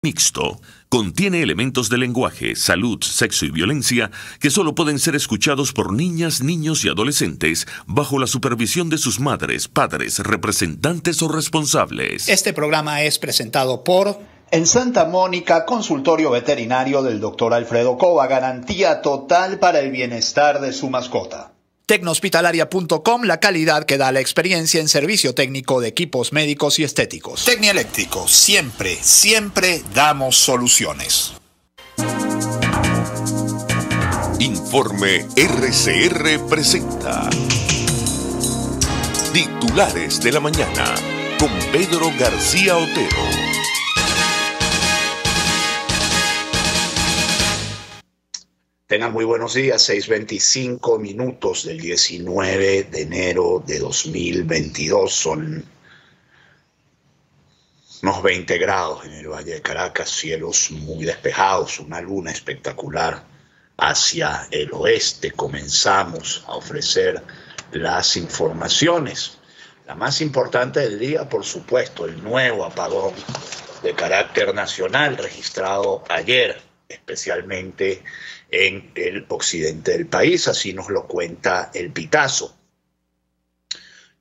Mixto. Contiene elementos de lenguaje, salud, sexo y violencia que solo pueden ser escuchados por niñas, niños y adolescentes bajo la supervisión de sus madres, padres, representantes o responsables. Este programa es presentado por... En Santa Mónica, consultorio veterinario del Dr. Alfredo Cova, garantía total para el bienestar de su mascota. Tecnohospitalaria.com, la calidad que da la experiencia en servicio técnico de equipos médicos y estéticos. Tecnieléctrico, siempre damos soluciones. Informe RCR presenta Titulares de la Mañana con Pedro García Otero. Tengan muy buenos días, 6:25 minutos del 19 de enero de 2022. Son unos 20 grados en el Valle de Caracas, cielos muy despejados, una luna espectacular hacia el oeste. Comenzamos a ofrecer las informaciones. La más importante del día, por supuesto, el nuevo apagón de carácter nacional registrado ayer, especialmente en el occidente del país. Así nos lo cuenta El Pitazo.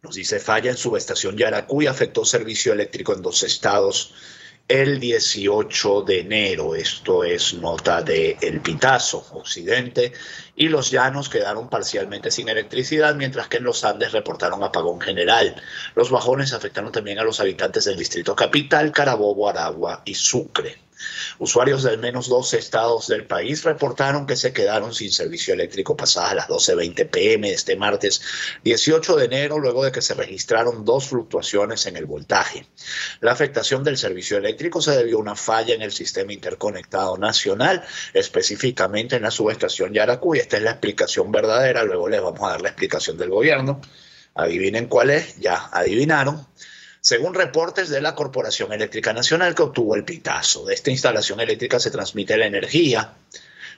Nos dice: falla en subestación Yaracuy, afectó servicio eléctrico en 2 estados el 18 de enero. Esto es nota de El Pitazo. Occidente y los llanos quedaron parcialmente sin electricidad, mientras que en los Andes reportaron apagón general. Los bajones afectaron también a los habitantes del distrito capital, Carabobo, Aragua y Sucre. Usuarios de al menos 12 estados del país reportaron que se quedaron sin servicio eléctrico pasadas las 12:20 p.m. de este martes 18 de enero, luego de que se registraron 2 fluctuaciones en el voltaje. La afectación del servicio eléctrico se debió a una falla en el sistema interconectado nacional, específicamente en la subestación Yaracuy. Esta es la explicación verdadera, luego les vamos a dar la explicación del gobierno. Adivinen cuál es, ya adivinaron. Según reportes de la Corporación Eléctrica Nacional que obtuvo El Pitazo, de esta instalación eléctrica se transmite la energía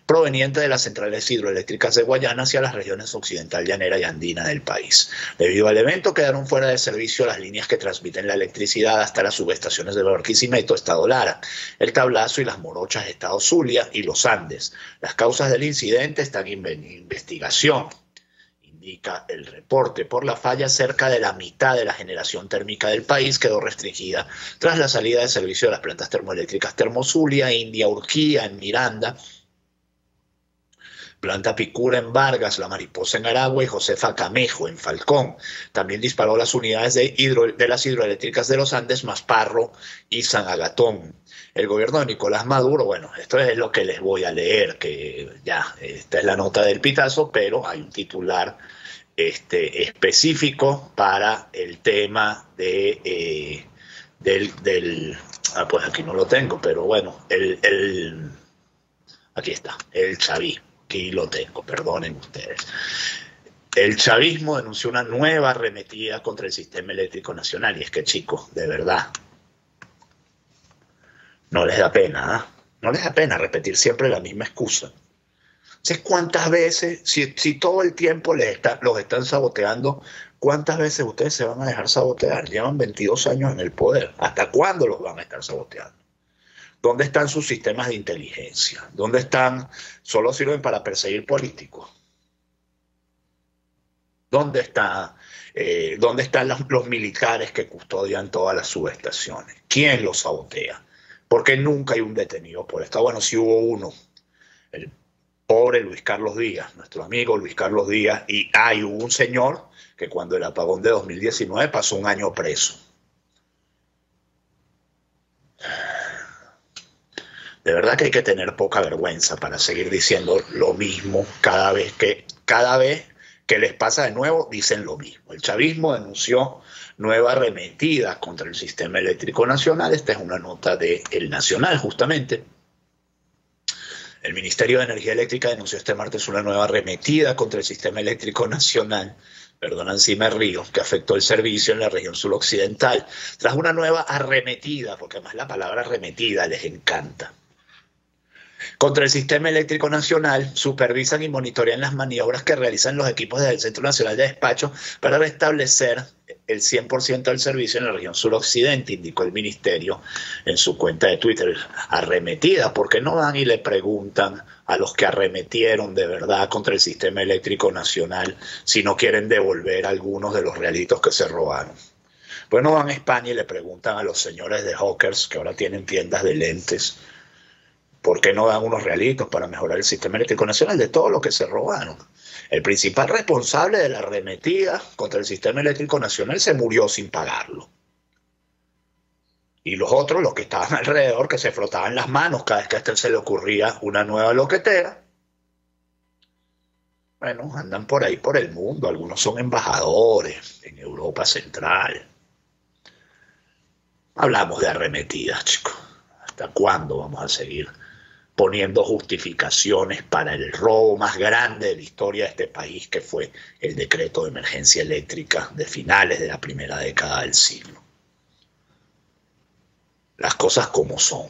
proveniente de las centrales hidroeléctricas de Guayana hacia las regiones occidental, llanera y andina del país. Debido al evento, quedaron fuera de servicio las líneas que transmiten la electricidad hasta las subestaciones de Barquisimeto, Estado Lara, El Tablazo y Las Morochas, Estado Zulia y Los Andes. Las causas del incidente están en investigación. Indica el reporte. Por la falla, cerca de la mitad de la generación térmica del país quedó restringida tras la salida de servicio de las plantas termoeléctricas Termozulia, India Urquía en Miranda, Planta Picura en Vargas, La Mariposa en Aragua y Josefa Camejo en Falcón. También disparó las unidades de las hidroeléctricas de los Andes, Masparro y San Agatón. El gobierno de Nicolás Maduro, bueno, esto es lo que les voy a leer, que ya, esta es la nota del Pitazo, pero hay un titular específico para el tema de pues aquí no lo tengo, pero bueno, aquí está, el chavismo, aquí lo tengo, perdonen ustedes. El chavismo denunció una nueva arremetida contra el sistema eléctrico nacional, y es que, chicos, de verdad, no les da pena, ¿eh? No les da pena repetir siempre la misma excusa. ¿Cuántas veces, si todo el tiempo los están saboteando, cuántas veces ustedes se van a dejar sabotear? Llevan 22 años en el poder. ¿Hasta cuándo los van a estar saboteando? ¿Dónde están sus sistemas de inteligencia? ¿Dónde están? Solo sirven para perseguir políticos. ¿Dónde están los militares que custodian todas las subestaciones? ¿Quién los sabotea? Porque nunca hay un detenido por esto. Bueno, sí hubo uno, el pobre Luis Carlos Díaz, nuestro amigo Luis Carlos Díaz, y hubo un señor que cuando el apagón de 2019 pasó 1 año preso. De verdad que hay que tener poca vergüenza para seguir diciendo lo mismo cada vez que les pasa de nuevo, dicen lo mismo. El chavismo denunció nueva arremetida contra el sistema eléctrico nacional. Esta es una nota de El Nacional, justamente. El Ministerio de Energía Eléctrica denunció este martes una nueva arremetida contra el sistema eléctrico nacional, encima de Ríos, que afectó el servicio en la región suroccidental. Tras una nueva arremetida, porque además la palabra arremetida les encanta, contra el sistema eléctrico nacional, supervisan y monitorean las maniobras que realizan los equipos del Centro Nacional de Despacho para restablecer el 100% del servicio en la región suroccidente, indicó el ministerio en su cuenta de Twitter. Arremetida, ¿por qué no van y le preguntan a los que arremetieron de verdad contra el sistema eléctrico nacional si no quieren devolver algunos de los realitos que se robaron? Pues no van a España y le preguntan a los señores de Hawkers, que ahora tienen tiendas de lentes, ¿por qué no dan unos realitos para mejorar el sistema eléctrico nacional de todo lo que se robaron? El principal responsable de la arremetida contra el sistema eléctrico nacional se murió sin pagarlo. Y los otros, los que estaban alrededor, que se frotaban las manos cada vez que a este se le ocurría una nueva loquetera, bueno, andan por ahí por el mundo. Algunos son embajadores en Europa Central. Hablamos de arremetidas, chicos. ¿Hasta cuándo vamos a seguir poniendo justificaciones para el robo más grande de la historia de este país, que fue el decreto de emergencia eléctrica de finales de la primera década del siglo? Las cosas como son.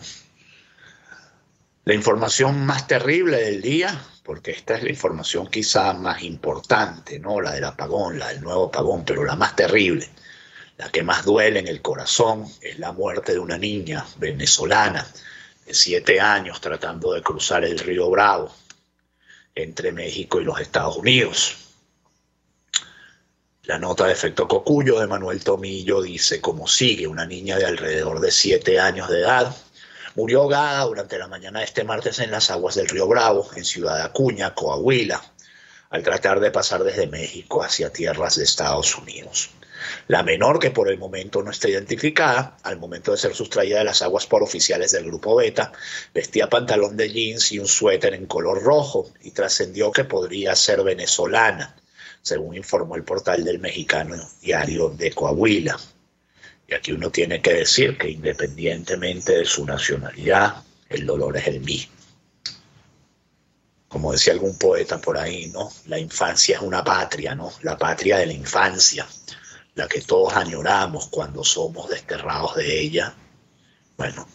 La información más terrible del día, porque esta es la información quizá más importante, ¿no? La del apagón, la del nuevo apagón, pero la más terrible, la que más duele en el corazón, es la muerte de una niña venezolana de 7 años tratando de cruzar el río Bravo entre México y los Estados Unidos. La nota de efecto Cocuyo de Manuel Tomillo dice como sigue: una niña de alrededor de 7 años de edad murió ahogada durante la mañana de este martes en las aguas del río Bravo, en Ciudad Acuña, Coahuila, al tratar de pasar desde México hacia tierras de Estados Unidos. La menor, que por el momento no está identificada, al momento de ser sustraída de las aguas por oficiales del Grupo Beta, vestía pantalón de jeans y un suéter en color rojo, y trascendió que podría ser venezolana, según informó el portal del Mexicano Diario de Coahuila. Y aquí uno tiene que decir que independientemente de su nacionalidad, el dolor es el mismo. Como decía algún poeta por ahí, ¿no? La infancia es una patria, ¿no? La patria de la infancia, la que todos añoramos cuando somos desterrados de ella. Bueno,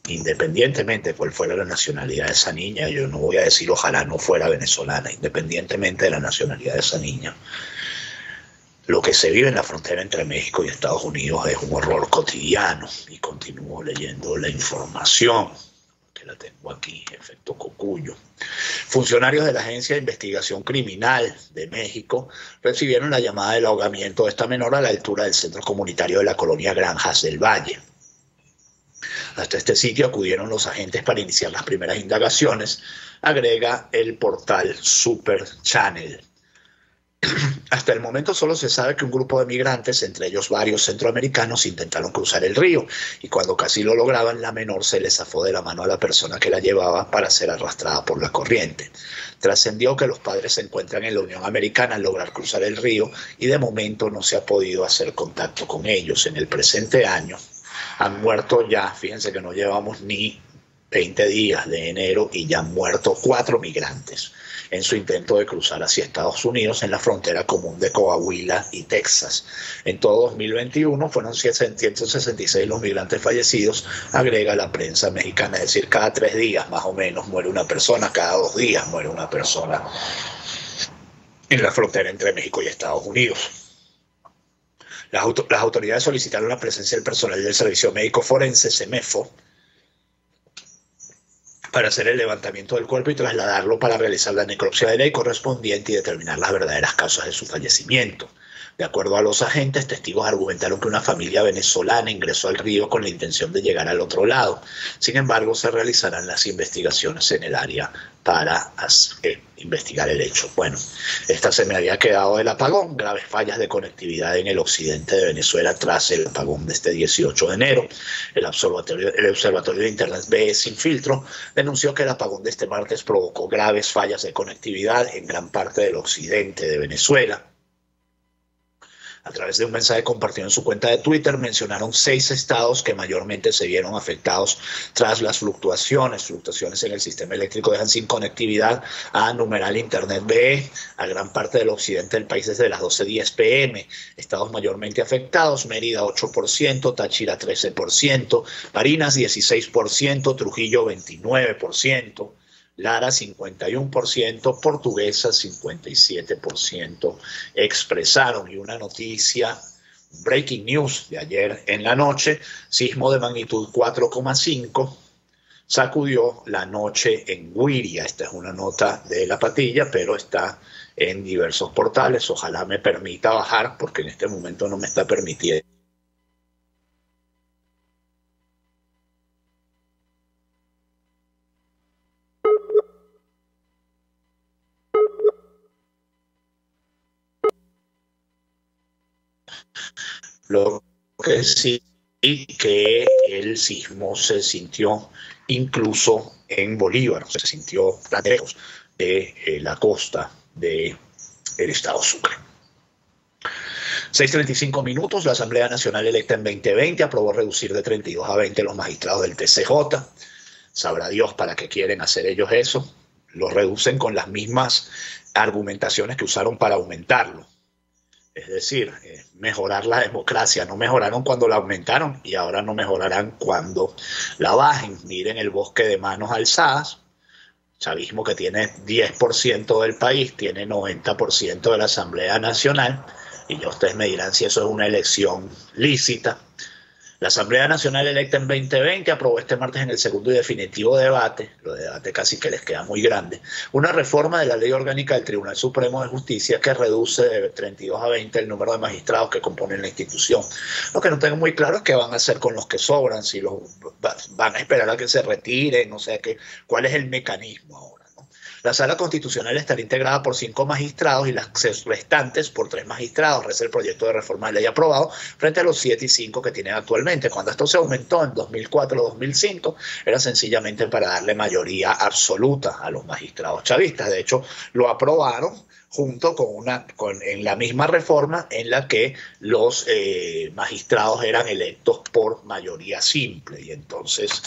independientemente de cuál fuera la nacionalidad de esa niña, yo no voy a decir ojalá no fuera venezolana, independientemente de la nacionalidad de esa niña, lo que se vive en la frontera entre México y Estados Unidos es un horror cotidiano. Y continúo leyendo la información, que la tengo aquí, efecto Cocuyo. Funcionarios de la Agencia de Investigación Criminal de México recibieron la llamada del ahogamiento de esta menor a la altura del centro comunitario de la colonia Granjas del Valle. Hasta este sitio acudieron los agentes para iniciar las primeras indagaciones, agrega el portal Super Channel. Hasta el momento solo se sabe que un grupo de migrantes, entre ellos varios centroamericanos, intentaron cruzar el río, y cuando casi lo lograban, la menor se le zafó de la mano a la persona que la llevaba para ser arrastrada por la corriente. Trascendió que los padres se encuentran en la Unión Americana al lograr cruzar el río, y de momento no se ha podido hacer contacto con ellos. En el presente año han muerto ya, fíjense que no llevamos ni 20 días de enero y ya han muerto 4 migrantes en su intento de cruzar hacia Estados Unidos en la frontera común de Coahuila y Texas. En todo 2021 fueron 766 los migrantes fallecidos, agrega la prensa mexicana, es decir, cada 3 días más o menos muere una persona, cada 2 días muere una persona en la frontera entre México y Estados Unidos. Las autoridades solicitaron la presencia del personal del Servicio Médico Forense, SEMEFO, para hacer el levantamiento del cuerpo y trasladarlo para realizar la necropsia de ley correspondiente y determinar las verdaderas causas de su fallecimiento. De acuerdo a los agentes, testigos argumentaron que una familia venezolana ingresó al río con la intención de llegar al otro lado. Sin embargo, se realizarán las investigaciones en el área para investigar el hecho. Bueno, esta se me había quedado del apagón. Graves fallas de conectividad en el occidente de Venezuela tras el apagón de este 18 de enero. El Observatorio de Internet BE Sin Filtro denunció que el apagón de este martes provocó graves fallas de conectividad en gran parte del occidente de Venezuela. A través de un mensaje compartido en su cuenta de Twitter, mencionaron 6 estados que mayormente se vieron afectados tras las fluctuaciones en el sistema eléctrico dejan sin conectividad a numeral Internet BE a gran parte del occidente del país desde las 12:10 p.m. Estados mayormente afectados: Mérida 8%, Táchira 13%, Barinas 16%, Trujillo 29%, Lara 51%, Portuguesa 57% expresaron. Y una noticia Breaking news de ayer en la noche, sismo de magnitud 4,5 sacudió la noche en Güiria. Esta es una nota de La Patilla, pero está en diversos portales. Ojalá me permita bajar, porque en este momento no me está permitiendo. Lo que sí, que el sismo se sintió incluso en Bolívar, se sintió tan lejos de la costa del estado Sucre. 6:35 minutos, la Asamblea Nacional electa en 2020 aprobó reducir de 32 a 20 los magistrados del TCJ. Sabrá Dios para qué quieren hacer ellos eso. Los reducen con las mismas argumentaciones que usaron para aumentarlo. Es decir, mejorar la democracia. No mejoraron cuando la aumentaron y ahora no mejorarán cuando la bajen. Miren el bosque de manos alzadas. Chavismo, que tiene 10% del país, tiene 90% de la Asamblea Nacional. Y ya ustedes me dirán si eso es una elección lícita. La Asamblea Nacional electa en 2020 aprobó este martes en el segundo y definitivo debate, lo de debate casi que les queda muy grande, una reforma de la Ley Orgánica del Tribunal Supremo de Justicia que reduce de 32 a 20 el número de magistrados que componen la institución. Lo que no tengo muy claro es qué van a hacer con los que sobran, si los van a esperar a que se retiren, no sé cuál es el mecanismo ahora. La Sala Constitucional estará integrada por 5 magistrados y las restantes por 3 magistrados. Es el proyecto de reforma de ley aprobado frente a los 7 y 5 que tienen actualmente. Cuando esto se aumentó en 2004-2005, era sencillamente para darle mayoría absoluta a los magistrados chavistas. De hecho, lo aprobaron junto en la misma reforma en la que los magistrados eran electos por mayoría simple. Y entonces,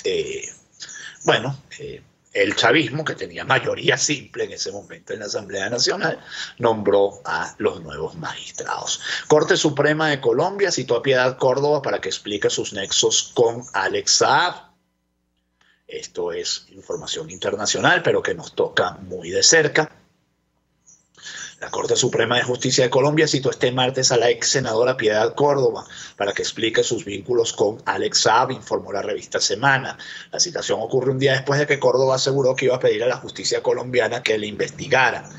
el chavismo, que tenía mayoría simple en ese momento en la Asamblea Nacional, nombró a los nuevos magistrados. Corte Suprema de Colombia citó a Piedad Córdoba para que explique sus nexos con Alex Saab. Esto es información internacional, pero que nos toca muy de cerca. La Corte Suprema de Justicia de Colombia citó este martes a la ex senadora Piedad Córdoba para que explique sus vínculos con Alex Saab, informó la revista Semana. La citación ocurre un día después de que Córdoba aseguró que iba a pedir a la justicia colombiana que le investigara.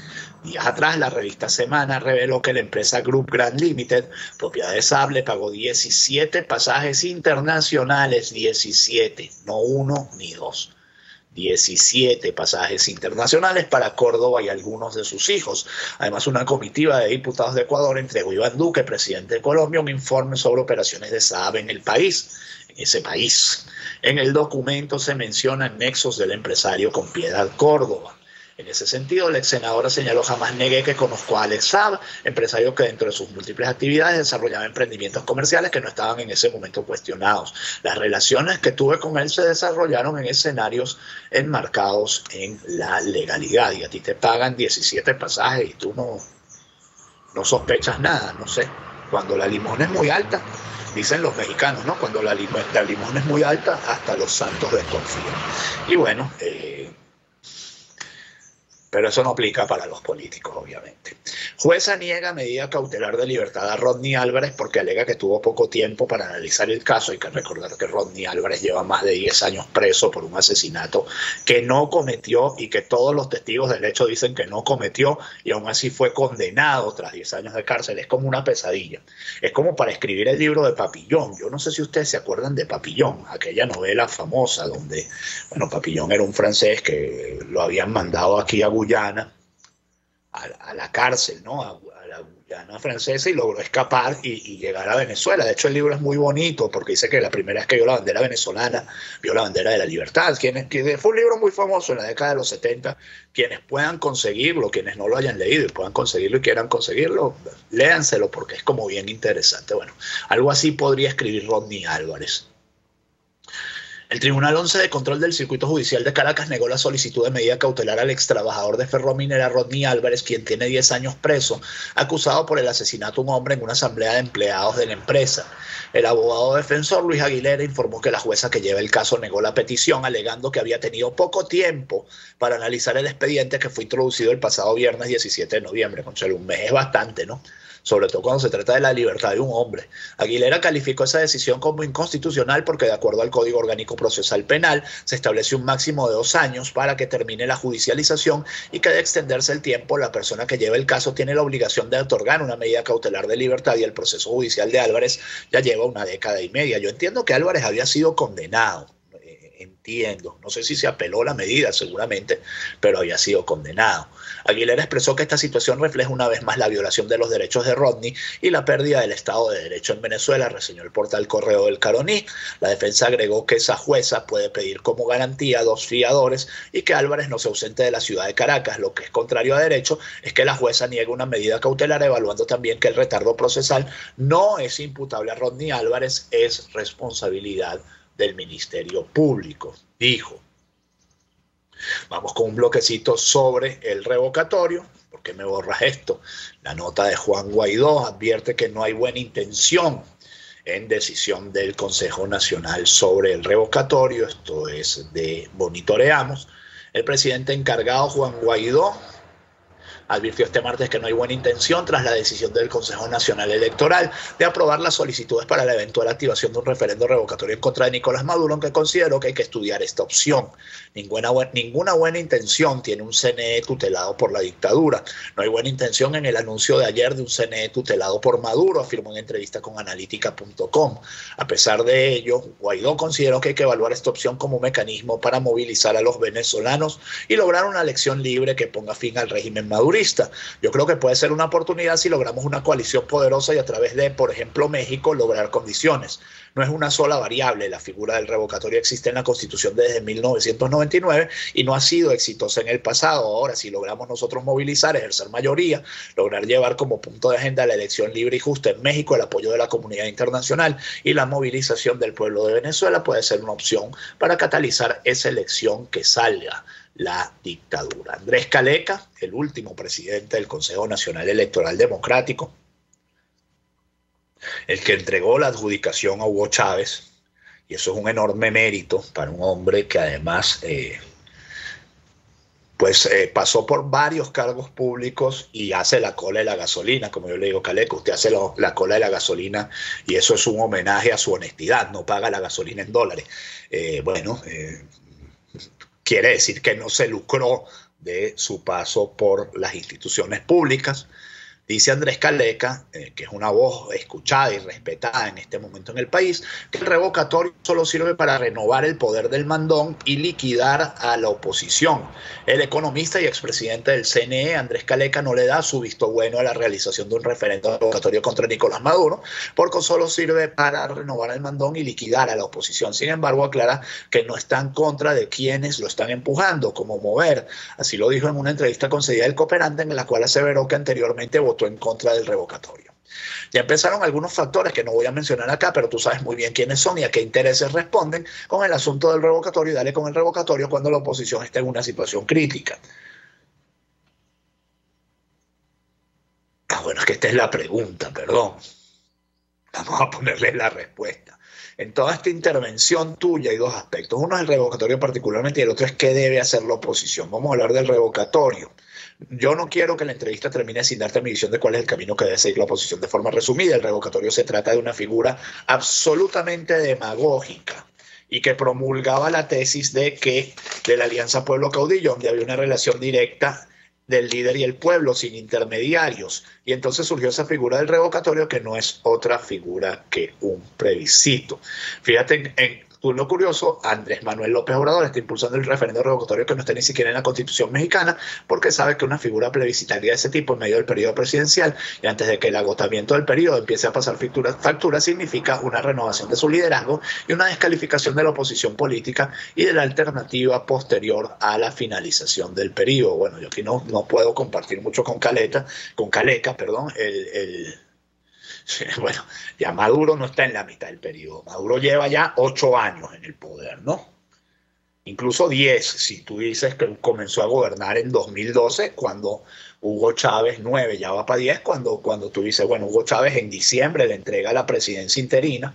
Días atrás, la revista Semana reveló que la empresa Group Grand Limited, propiedad de Saab, le pagó 17 pasajes internacionales, 17, no 1 ni 2. 17 pasajes internacionales para Córdoba y algunos de sus hijos. Además, una comitiva de diputados de Ecuador entregó a Iván Duque, presidente de Colombia, un informe sobre operaciones de Saab en ese país. En el documento se mencionan nexos del empresario con Piedad Córdoba. En ese sentido, la ex senadora señaló: jamás negué que conozco a Alex Saab, empresario que dentro de sus múltiples actividades desarrollaba emprendimientos comerciales que no estaban en ese momento cuestionados. Las relaciones que tuve con él se desarrollaron en escenarios enmarcados en la legalidad. Y a ti te pagan 17 pasajes y tú no sospechas nada, no sé. Cuando la limosna es muy alta, dicen los mexicanos, ¿no? Cuando la limosna es muy alta, hasta los santos desconfían. Y bueno, pero eso no aplica para los políticos, obviamente. Jueza niega medida cautelar de libertad a Rodney Álvarez porque alega que tuvo poco tiempo para analizar el caso. Hay que recordar que Rodney Álvarez lleva más de 10 años preso por un asesinato que no cometió y que todos los testigos del hecho dicen que no cometió, y aún así fue condenado tras 10 años de cárcel. Es como una pesadilla. Es como para escribir el libro de Papillón. Yo no sé si ustedes se acuerdan de Papillón, aquella novela famosa donde, Papillón era un francés que lo habían mandado aquí a Guyana, a la cárcel, ¿no? A la Guyana francesa, y logró escapar y llegar a Venezuela. De hecho, el libro es muy bonito porque dice que la primera vez que vio la bandera venezolana, vio la bandera de la libertad. Fue un libro muy famoso en la década de los 70. Quienes puedan conseguirlo, quienes no lo hayan leído y puedan conseguirlo y quieran conseguirlo, léanselo porque es como bien interesante. Bueno, algo así podría escribir Rodney Álvarez. El Tribunal 11 de Control del Circuito Judicial de Caracas negó la solicitud de medida cautelar al extrabajador de Ferrominera Rodney Álvarez, quien tiene 10 años preso, acusado por el asesinato de un hombre en una asamblea de empleados de la empresa. El abogado defensor Luis Aguilera informó que la jueza que lleva el caso negó la petición, alegando que había tenido poco tiempo para analizar el expediente que fue introducido el pasado viernes 17 de noviembre. Conchale, un mes es bastante, ¿no? sobre todo cuando se trata de la libertad de un hombre. Aguilera calificó esa decisión como inconstitucional porque, de acuerdo al Código Orgánico Procesal Penal, se establece un máximo de 2 años para que termine la judicialización y que, de extenderse el tiempo, la persona que lleva el caso tiene la obligación de otorgar una medida cautelar de libertad, y el proceso judicial de Álvarez ya lleva 1 década y media. Yo entiendo que Álvarez había sido condenado. Entiendo, no sé si se apeló la medida, seguramente, pero había sido condenado. Aguilera expresó que esta situación refleja una vez más la violación de los derechos de Rodney y la pérdida del Estado de Derecho en Venezuela, reseñó el portal Correo del Caroní. La defensa agregó que esa jueza puede pedir como garantía a 2 fiadores y que Álvarez no se ausente de la ciudad de Caracas. Lo que es contrario a derecho es que la jueza niegue una medida cautelar, evaluando también que el retardo procesal no es imputable a Rodney Álvarez, es responsabilidad del Ministerio Público, dijo. Vamos con un bloquecito sobre el revocatorio. ¿Por qué me borras esto? La nota de Juan Guaidó advierte que no hay buena intención en decisión del Consejo Nacional sobre el revocatorio. Esto es de Monitoreamos. El presidente encargado, Juan Guaidó, advirtió este martes que no hay buena intención tras la decisión del Consejo Nacional Electoral de aprobar las solicitudes para la eventual activación de un referendo revocatorio en contra de Nicolás Maduro, aunque consideró que hay que estudiar esta opción. Ninguna buena intención tiene un CNE tutelado por la dictadura. No hay buena intención en el anuncio de ayer de un CNE tutelado por Maduro, afirmó en entrevista con Analítica.com. A pesar de ello, Guaidó consideró que hay que evaluar esta opción como un mecanismo para movilizar a los venezolanos y lograr una elección libre que ponga fin al régimen madurista. Yo creo que puede ser una oportunidad si logramos una coalición poderosa y, a través de, por ejemplo, México, lograr condiciones. No es una sola variable. La figura del revocatorio existe en la Constitución desde 1999 y no ha sido exitosa en el pasado. Ahora, si logramos nosotros movilizar, ejercer mayoría, lograr llevar como punto de agenda la elección libre y justa en México, el apoyo de la comunidad internacional y la movilización del pueblo de Venezuela, puede ser una opción para catalizar esa elección que salga la dictadura. Andrés Caleca, el último presidente del Consejo Nacional Electoral Democrático, el que entregó la adjudicación a Hugo Chávez, y eso es un enorme mérito para un hombre que además pasó por varios cargos públicos y hace la cola de la gasolina. Como yo le digo, Caleca, usted hace la cola de la gasolina y eso es un homenaje a su honestidad, no paga la gasolina en dólares. Quiere decir que no se lucró de su paso por las instituciones públicas. Dice Andrés Caleca, que es una voz escuchada y respetada en este momento en el país, que el revocatorio solo sirve para renovar el poder del mandón y liquidar a la oposición. El economista y expresidente del CNE, Andrés Caleca, no le da su visto bueno a la realización de un referendo revocatorio contra Nicolás Maduro, porque solo sirve para renovar el mandón y liquidar a la oposición. Sin embargo, aclara que no está en contra de quienes lo están empujando, como Mover. Así lo dijo en una entrevista concedida al Cooperante, en la cual aseveró que anteriormente votó en contra del revocatorio. Ya empezaron algunos factores que no voy a mencionar acá, pero tú sabes muy bien quiénes son y a qué intereses responden con el asunto del revocatorio, y dale con el revocatorio cuando la oposición está en una situación crítica. Bueno, es que esta es la pregunta, perdón. Vamos a ponerle la respuesta. En toda esta intervención tuya hay 2 aspectos. Uno es el revocatorio particularmente y el otro es qué debe hacer la oposición. Vamos a hablar del revocatorio. Yo no quiero que la entrevista termine sin darte mi visión de cuál es el camino que debe seguir la oposición de forma resumida. El revocatorio se trata de una figura absolutamente demagógica y que promulgaba la tesis de la Alianza Pueblo Caudillo, donde había una relación directa del líder y el pueblo sin intermediarios. Y entonces surgió esa figura del revocatorio, que no es otra figura que un plebiscito. Fíjate en lo curioso, Andrés Manuel López Obrador está impulsando el referendo revocatorio que no está ni siquiera en la Constitución mexicana, porque sabe que una figura plebiscitaria de ese tipo en medio del periodo presidencial y antes de que el agotamiento del periodo empiece a pasar factura significa una renovación de su liderazgo y una descalificación de la oposición política y de la alternativa posterior a la finalización del periodo. Bueno, yo aquí no puedo compartir mucho con Caleca, bueno, ya Maduro no está en la mitad del periodo. Maduro lleva ya 8 años en el poder, ¿no? Incluso 10, si tú dices que comenzó a gobernar en 2012, cuando Hugo Chávez, 9, ya va para 10, cuando tú dices, bueno, Hugo Chávez en diciembre le entrega la presidencia interina,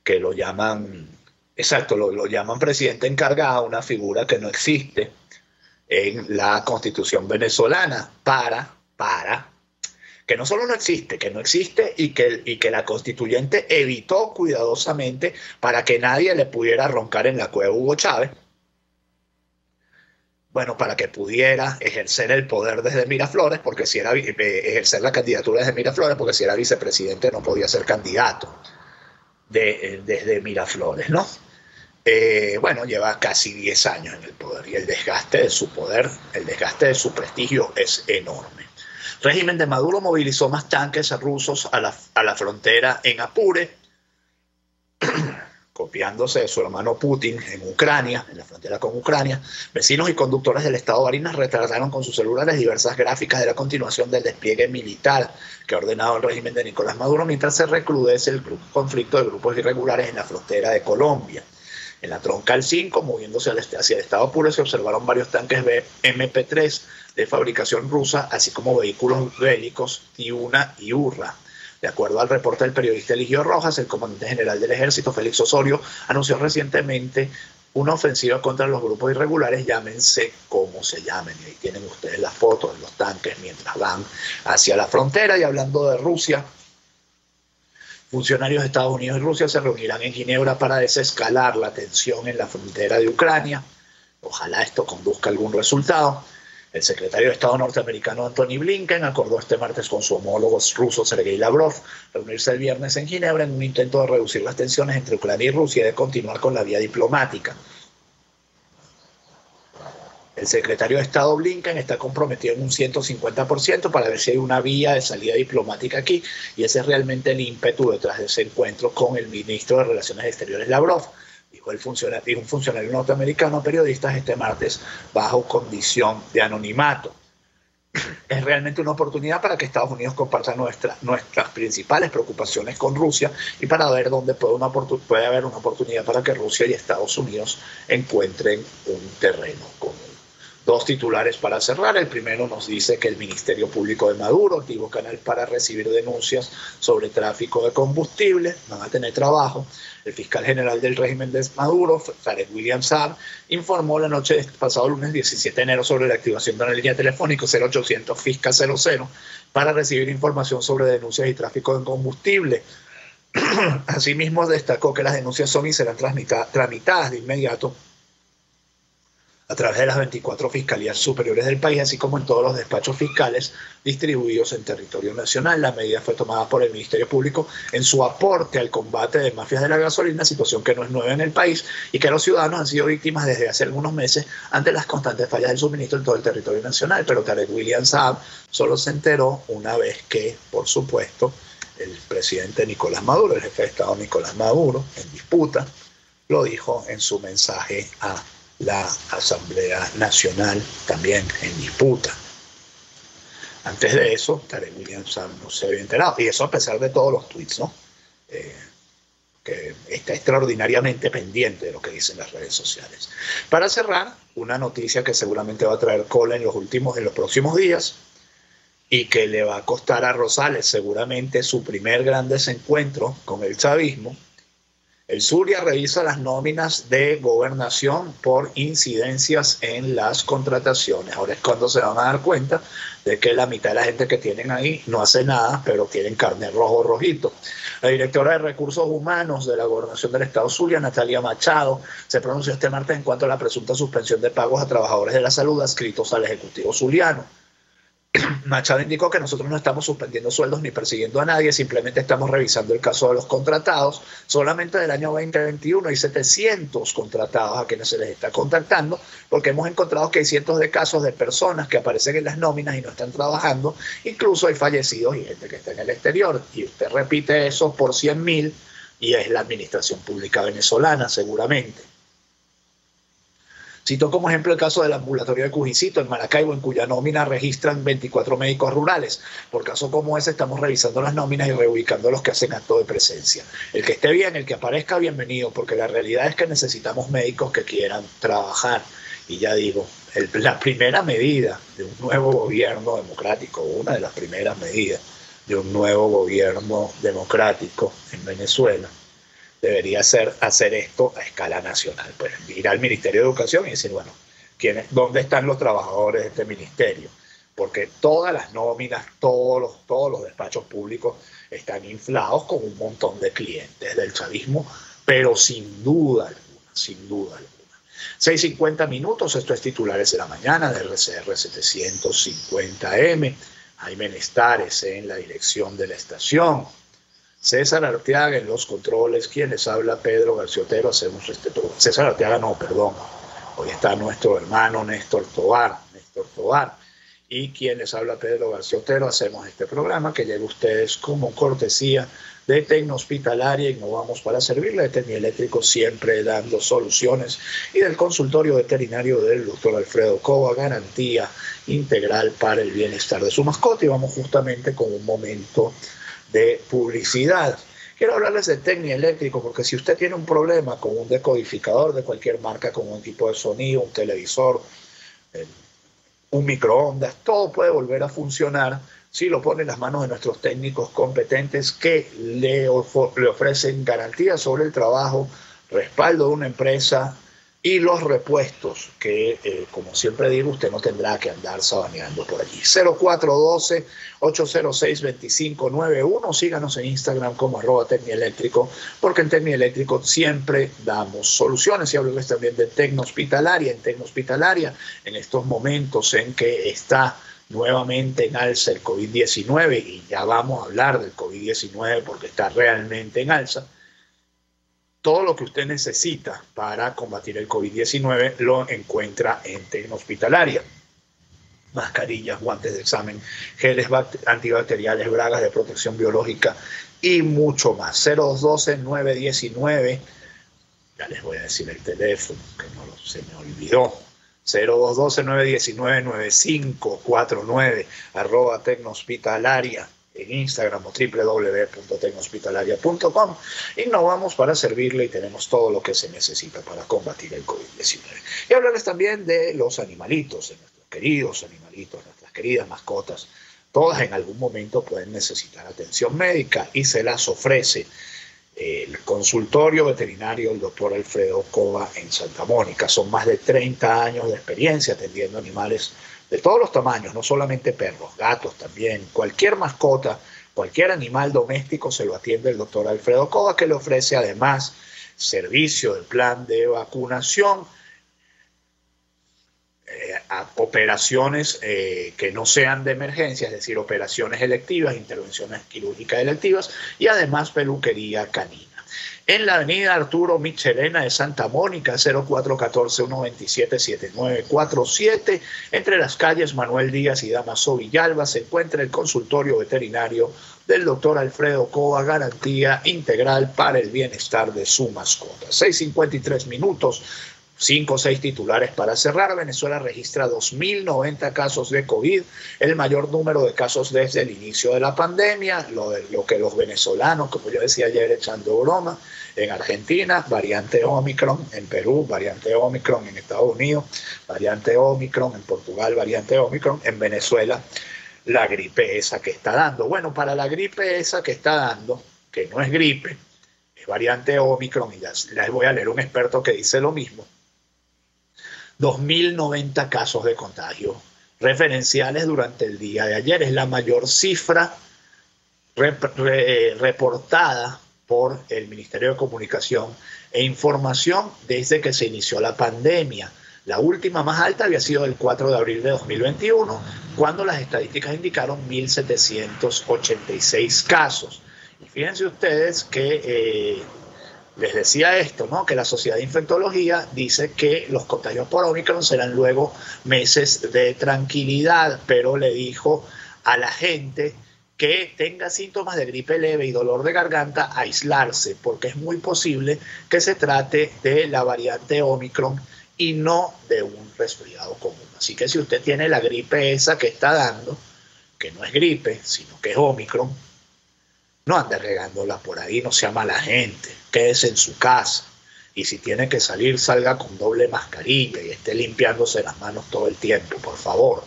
que lo llaman, lo llaman presidente encargado, una figura que no existe en la Constitución venezolana, para que no solo no existe, que no existe y que la constituyente evitó cuidadosamente para que nadie le pudiera roncar en la cueva a Hugo Chávez. Bueno, para que pudiera ejercer el poder desde Miraflores, porque si era ejercer la candidatura desde Miraflores, porque si era vicepresidente no podía ser candidato desde Miraflores, ¿no? Bueno, lleva casi 10 años en el poder y el desgaste de su poder, el desgaste de su prestigio es enorme. El régimen de Maduro movilizó más tanques rusos a la frontera en Apure, copiándose de su hermano Putin en Ucrania, en la frontera con Ucrania. Vecinos y conductores del estado Barinas retrataron con sus celulares diversas gráficas de la continuación del despliegue militar que ha ordenado el régimen de Nicolás Maduro mientras se recrudece el conflicto de grupos irregulares en la frontera de Colombia. En la Troncal 5, moviéndose hacia el estado Apure, se observaron varios tanques MP3 de fabricación rusa, así como vehículos bélicos Tiuna y Urra. De acuerdo al reporte del periodista Eligio Rojas, el comandante general del ejército, Félix Osorio, anunció recientemente una ofensiva contra los grupos irregulares, llámense como se llamen. Y ahí tienen ustedes las fotos de los tanques mientras van hacia la frontera. Y hablando de Rusia, funcionarios de Estados Unidos y Rusia se reunirán en Ginebra para desescalar la tensión en la frontera de Ucrania. Ojalá esto conduzca a algún resultado. El secretario de Estado norteamericano Antony Blinken acordó este martes con su homólogo ruso Sergei Lavrov reunirse el viernes en Ginebra en un intento de reducir las tensiones entre Ucrania y Rusia y de continuar con la vía diplomática. El secretario de Estado Blinken está comprometido en un 150% para ver si hay una vía de salida diplomática aquí, y ese es realmente el ímpetu detrás de ese encuentro con el ministro de Relaciones Exteriores Lavrov. Dijo un funcionario norteamericano a periodistas este martes bajo condición de anonimato. Es realmente una oportunidad para que Estados Unidos comparta nuestras principales preocupaciones con Rusia y para ver dónde puede haber una oportunidad para que Rusia y Estados Unidos encuentren un terreno común. Dos titulares para cerrar. El primero nos dice que el Ministerio Público de Maduro activó canal para recibir denuncias sobre tráfico de combustible. Van a tener trabajo. El fiscal general del régimen de Maduro, Tarek William Saab, informó la noche del pasado lunes 17 de enero sobre la activación de una línea telefónica 0800 FISCA 00 para recibir información sobre denuncias y tráfico de combustible. Asimismo, destacó que las denuncias son y serán tramitadas de inmediato a través de las 24 fiscalías superiores del país, así como en todos los despachos fiscales distribuidos en territorio nacional. La medida fue tomada por el Ministerio Público en su aporte al combate de mafias de la gasolina, situación que no es nueva en el país y que los ciudadanos han sido víctimas desde hace algunos meses ante las constantes fallas del suministro en todo el territorio nacional. Pero Tarek William Saab solo se enteró una vez que, por supuesto, el presidente Nicolás Maduro, el jefe de Estado Nicolás Maduro, en disputa, lo dijo en su mensaje a la Asamblea Nacional, también en disputa. Antes de eso, Tarek William Saab no se había enterado, y eso a pesar de todos los tweets, ¿no? Que está extraordinariamente pendiente de lo que dicen las redes sociales. Para cerrar, una noticia que seguramente va a traer cola en los próximos días y que le va a costar a Rosales seguramente su primer gran desencuentro con el chavismo. El Zulia revisa las nóminas de gobernación por incidencias en las contrataciones. Ahora es cuando se van a dar cuenta de que la mitad de la gente que tienen ahí no hace nada, pero tienen carnet rojo rojito. La directora de Recursos Humanos de la Gobernación del Estado Zulia, Natalia Machado, se pronunció este martes en cuanto a la presunta suspensión de pagos a trabajadores de la salud adscritos al Ejecutivo zuliano. Machado indicó que nosotros no estamos suspendiendo sueldos ni persiguiendo a nadie, simplemente estamos revisando el caso de los contratados. Solamente del año 2021 hay 700 contratados a quienes se les está contactando, porque hemos encontrado que hay cientos de casos de personas que aparecen en las nóminas y no están trabajando. Incluso hay fallecidos y gente que está en el exterior. Y usted repite eso por 100.000 y es la administración pública venezolana seguramente. Citó como ejemplo el caso del ambulatorio de Cujicito, en Maracaibo, en cuya nómina registran 24 médicos rurales. Por caso como ese, estamos revisando las nóminas y reubicando a los que hacen acto de presencia. El que esté bien, el que aparezca, bienvenido, porque la realidad es que necesitamos médicos que quieran trabajar. Y ya digo, la primera medida de un nuevo gobierno democrático, una de las primeras medidas de un nuevo gobierno democrático en Venezuela, debería ser hacer esto a escala nacional, pues ir al Ministerio de Educación y decir, bueno, ¿dónde están los trabajadores de este ministerio? porque todas las nóminas, todos los despachos públicos están inflados con un montón de clientes del chavismo, pero sin duda alguna, sin duda alguna. 6:50 minutos, esto es Titulares de la Mañana de RCR 750M. Jaime Nestares en la dirección de la estación. César Arteaga en los controles. Quien les habla, Pedro García Otero. Hacemos este programa. César Arteaga, no, perdón. Hoy está nuestro hermano Néstor Tovar. Y quien les habla, Pedro García Otero. Hacemos este programa que llega a ustedes como cortesía de Tecnohospitalaria. Innovamos para servirle. De Tecnieléctrico, siempre dando soluciones. Y del consultorio veterinario del doctor Alfredo Cova, garantía integral para el bienestar de su mascota. Y vamos justamente con un momento de publicidad. Quiero hablarles de Tecnieléctrico, porque si usted tiene un problema con un decodificador de cualquier marca, con un equipo de sonido, un televisor, un microondas, todo puede volver a funcionar si lo pone en las manos de nuestros técnicos competentes que le ofrecen garantía sobre el trabajo, respaldo de una empresa y los repuestos que, como siempre digo, usted no tendrá que andar sabaneando por allí. 0412-806-2591. Síganos en Instagram como @Tecnieléctrico, porque en Tecnieléctrico siempre damos soluciones. Y hablarles también de Tecnohospitalaria. En Tecnohospitalaria, en estos momentos en que está nuevamente en alza el COVID-19, y ya vamos a hablar del COVID-19 porque está realmente en alza, todo lo que usted necesita para combatir el COVID-19 lo encuentra en Tecnohospitalaria. Mascarillas, guantes de examen, geles antibacteriales, bragas de protección biológica y mucho más. 0212-919, ya les voy a decir el teléfono, que se me olvidó. 0212-919-9549, @Tecnohospitalaria. En Instagram o www.tecnohospitalaria.com. Innovamos para servirle y tenemos todo lo que se necesita para combatir el COVID-19. Y hablarles también de los animalitos, de nuestros queridos animalitos, nuestras queridas mascotas. Todas en algún momento pueden necesitar atención médica y se las ofrece el consultorio veterinario del doctor Alfredo Cova en Santa Mónica. Son más de 30 años de experiencia atendiendo animales de todos los tamaños, no solamente perros, gatos también, cualquier mascota, cualquier animal doméstico se lo atiende el doctor Alfredo Cova, que le ofrece además servicio del plan de vacunación, a operaciones que no sean de emergencia, es decir, operaciones electivas, intervenciones quirúrgicas electivas y además peluquería canina. En la avenida Arturo Michelena de Santa Mónica, 0414-127-7947, entre las calles Manuel Díaz y Damaso Villalba, se encuentra el consultorio veterinario del doctor Alfredo Cova, garantía integral para el bienestar de su mascota. 6:53 minutos. 5 o 6 titulares para cerrar. Venezuela registra 2.090 casos de COVID, el mayor número de casos desde el inicio de la pandemia, lo que los venezolanos, como yo decía ayer echando broma, en Argentina, variante Omicron, en Perú, variante Omicron, en Estados Unidos, variante Omicron, en Portugal, variante Omicron, en Venezuela, la gripe esa que está dando. Bueno, para la gripe esa que está dando, que no es gripe, es variante Omicron, y les voy a leer un experto que dice lo mismo. 2.090 casos de contagio referenciales durante el día de ayer. Es la mayor cifra reportada por el Ministerio de Comunicación e Información desde que se inició la pandemia. La última más alta había sido el 4 de abril de 2021, cuando las estadísticas indicaron 1.786 casos. Y fíjense ustedes que les decía esto, ¿no? Que la Sociedad de Infectología dice que los contagios por Omicron serán luego meses de tranquilidad, pero le dijo a la gente que tenga síntomas de gripe leve y dolor de garganta, aislarse, porque es muy posible que se trate de la variante Omicron y no de un resfriado común. Así que si usted tiene la gripe esa que está dando, que no es gripe, sino que es Omicron, no ande regándola por ahí, no sea mala gente, quédese en su casa. Y si tiene que salir, salga con doble mascarilla y esté limpiándose las manos todo el tiempo, por favor.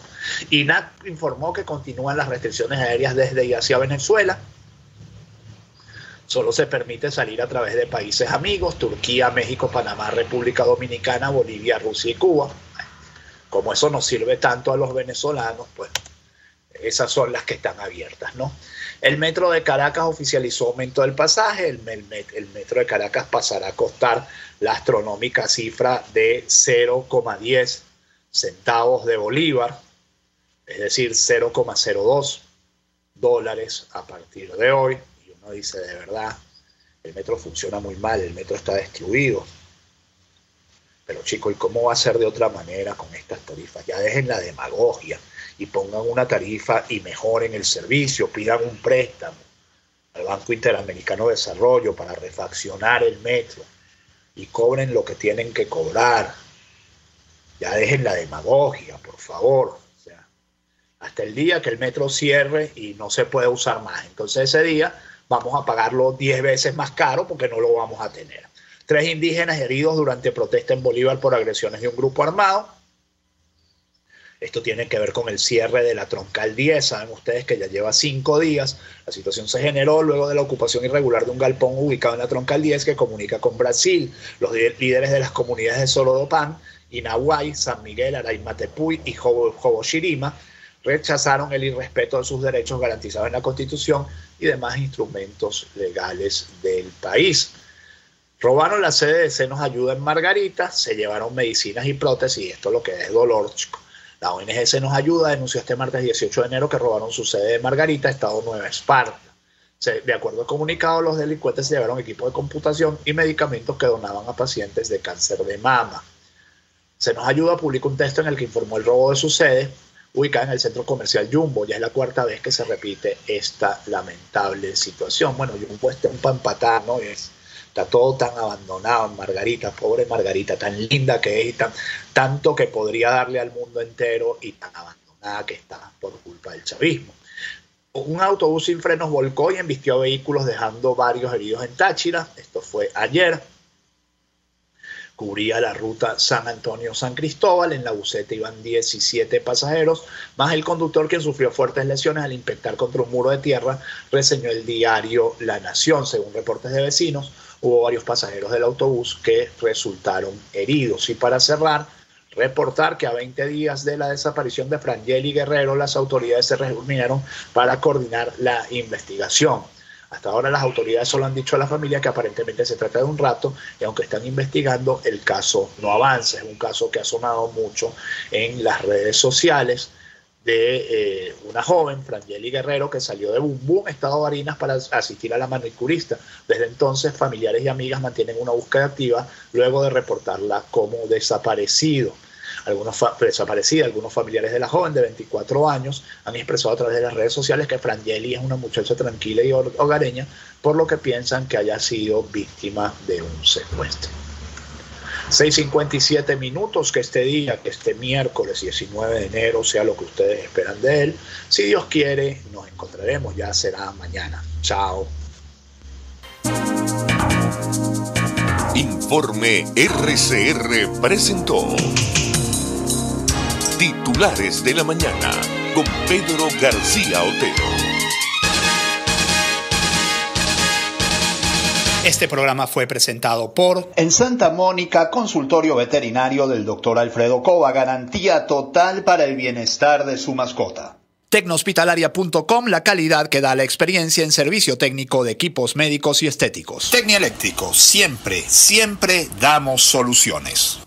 INAC informó que continúan las restricciones aéreas desde y hacia Venezuela. Solo se permite salir a través de países amigos: Turquía, México, Panamá, República Dominicana, Bolivia, Rusia y Cuba. Como eso nos sirve tanto a los venezolanos, pues Esas son las que están abiertas, ¿no? El metro de Caracas oficializó aumento del pasaje. El metro de Caracas pasará a costar la astronómica cifra de 0,10 centavos de bolívar, es decir, 0,02 dólares a partir de hoy. Y uno dice, de verdad, el metro funciona muy mal, el metro está destruido. Pero chicos, ¿y cómo va a ser de otra manera con estas tarifas? Ya dejen la demagogia y pongan una tarifa y mejoren el servicio, pidan un préstamo al Banco Interamericano de Desarrollo para refaccionar el metro y cobren lo que tienen que cobrar. Ya dejen la demagogia, por favor. O sea, hasta el día que el metro cierre y no se puede usar más. Entonces ese día vamos a pagarlo 10 veces más caro porque no lo vamos a tener. 3 indígenas heridos durante protesta en Bolívar por agresiones de un grupo armado. Esto tiene que ver con el cierre de la Troncal 10. Saben ustedes que ya lleva 5 días. La situación se generó luego de la ocupación irregular de un galpón ubicado en la Troncal 10 que comunica con Brasil. Los líderes de las comunidades de Solodopán, Inahuay, San Miguel, Araimatepuy y Joboshirima rechazaron el irrespeto de sus derechos garantizados en la Constitución y demás instrumentos legales del país. Robaron la sede de Senos Ayuda en Margarita, se llevaron medicinas y prótesis, y esto es lo que es dolor, chico. La ONG Senos Ayuda denunció este martes 18 de enero que robaron su sede de Margarita, Estado Nueva Esparta. De acuerdo al comunicado, los delincuentes se llevaron equipo de computación y medicamentos que donaban a pacientes de cáncer de mama. Senos Ayuda publicó un texto en el que informó el robo de su sede, ubicada en el centro comercial Jumbo. Ya es la 4ª vez que se repite esta lamentable situación. Bueno, Jumbo está para empatar, ¿no? Está todo tan abandonado en Margarita, pobre Margarita, tan linda que es y tanto que podría darle al mundo entero y tan abandonada que está por culpa del chavismo. Un autobús sin frenos volcó y embistió vehículos dejando varios heridos en Táchira. Esto fue ayer. Cubría la ruta San Antonio-San Cristóbal. En la buseta iban 17 pasajeros, más el conductor, quien sufrió fuertes lesiones al impactar contra un muro de tierra, reseñó el diario La Nación. Según reportes de vecinos, hubo varios pasajeros del autobús que resultaron heridos. Y para cerrar, reportar que a 20 días de la desaparición de Frangeli Guerrero, las autoridades se reunieron para coordinar la investigación. Hasta ahora las autoridades solo han dicho a la familia que aparentemente se trata de un rapto, y aunque están investigando, el caso no avanza. Es un caso que ha sonado mucho en las redes sociales de una joven, Frangeli Guerrero, que salió de Bumbum, Estado Barinas, para asistir a la manicurista. Desde entonces, familiares y amigas mantienen una búsqueda activa luego de reportarla como desaparecida. Algunos familiares de la joven de 24 años han expresado a través de las redes sociales que Frangeli es una muchacha tranquila y hogareña, por lo que piensan que haya sido víctima de un secuestro. 6:57 minutos, que este día, que este miércoles 19 de enero sea lo que ustedes esperan de él. Si Dios quiere, nos encontraremos, ya será mañana. Chao. Informe RCR presentó Titulares de la Mañana con Pedro García Otero. Este programa fue presentado por... En Santa Mónica, consultorio veterinario del Dr. Alfredo Cova, garantía total para el bienestar de su mascota. Tecnohospitalaria.com, la calidad que da la experiencia en servicio técnico de equipos médicos y estéticos. Tecnieléctrico, siempre, siempre damos soluciones.